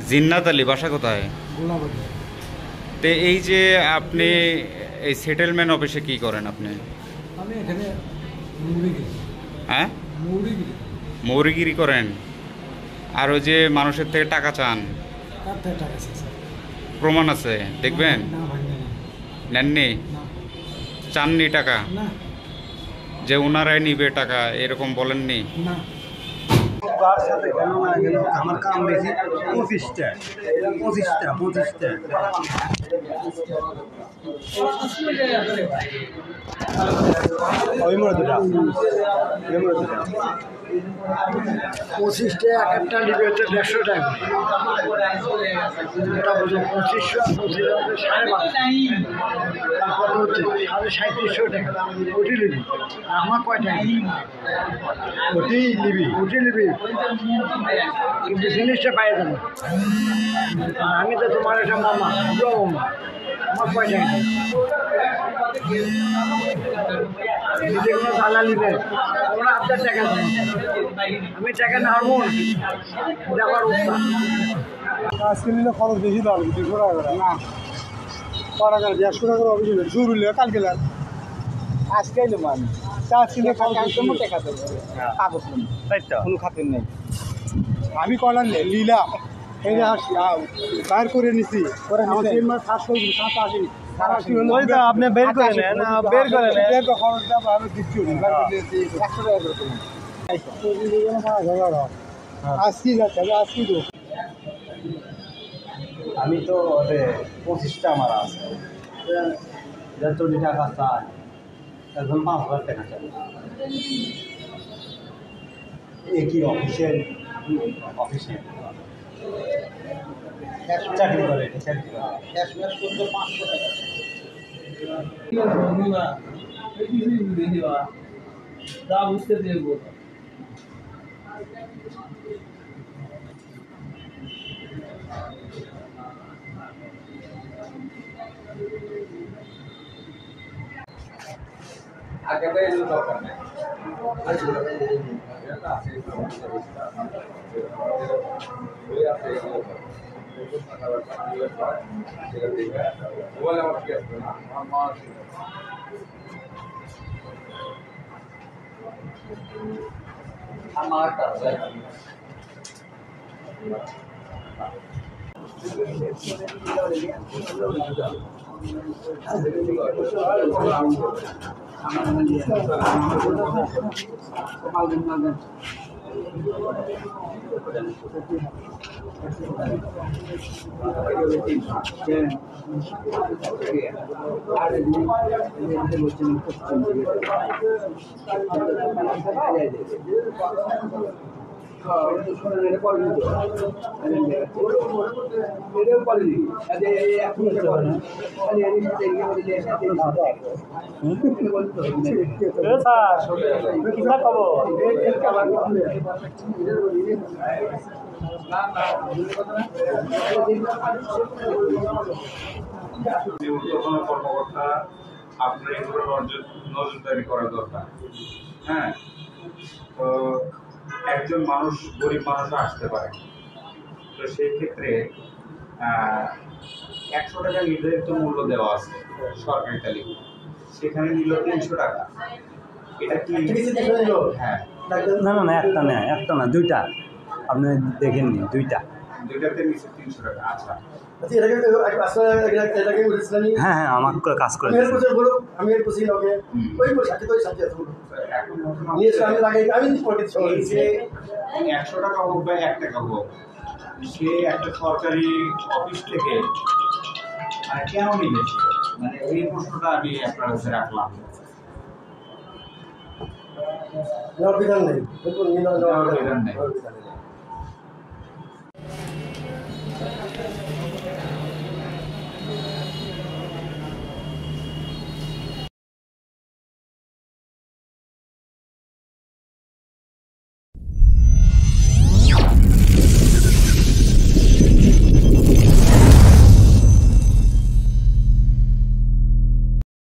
জিন্নাত আলী, বাসা কোথায়? তো এই যে আপনি এই সেটেলমেন্ট অফিসে কি করেন আপনি? আমি এখানে হ্যাঁ, মৌরিগিরি করেন। আর ওই যে মানুষের থেকে টাকা চান, প্রমাণ আছে দেখবেন? নেননি? চাননি টাকা? যে ওনারাই নিবে টাকা এরকম বলেননি? আমার কাম বেশি 25টা ওই মোড় দুটা 25টা একটা নিবে হচ্ছে 150 টাকা। এটা বুঝো 2500 3500 টাকা ওটি নিবি। আমার কয় টাকা ওটি নিবি কিন্তু জিনিসটা পাই যাবে। আমি তো তোমার একটা মামা আমার কয় টাকা নিজে কোনো দালালি নেই। ওরা আপনার টাকা দেয়, আমি টাকা না হারবো দেওয়ার আজকে নিলে খরচ বেশি দাম 200 টাকা করে না টাকা 150 টাকা করে অভিযোগ শুরু হলে কালকে লাগ আজকে এলো মান আজকে টাকা দেবো কাগজ তাই তো কোনো খাতের নেই। আমি কলার নিলাম এই বাইর করে নিছি আপনি বের করে নেন খরচ দেবো আমি দিচ্ছি আসছি যাচ্ছে আসছি তো আমি তো 25টা আমার আছে 150 টাকা চাই এখন 5000 টাকা চাই। একই অফিসে চাকরি করে ক্যাশ ম্যাশ করতে 500 টাকা যা বুঝতে দেবো। আগে তো এলো দরকার নেই আমার কাছে কর্মকর্তা আপনার এগুলো নজরদারি করা দরকার। হ্যাঁ, তো একজন মানুষ গরিব মানুষ আসতে পারে, তো সেই ক্ষেত্রে 100 টাকা নির্ধারিত মূল্য দেওয়া আছে সরকারি তালিকা, সেখানে নিল 300 টাকা। এটা কি? হ্যাঁ, একটা না দুইটা আপনি দেখেননি, দুইটাতে নিচে 300 টাকা। আচ্ছা, হ্যাঁ আমার কাজ করে আমি 100 টাকা হোক বা 1 টাকা হোক, সে একটা সরকারি অফিস থেকে কেন নিবে? মানে এই প্রশ্নটা আমি আপনার কাছে রাখলাম। বিধান নেই।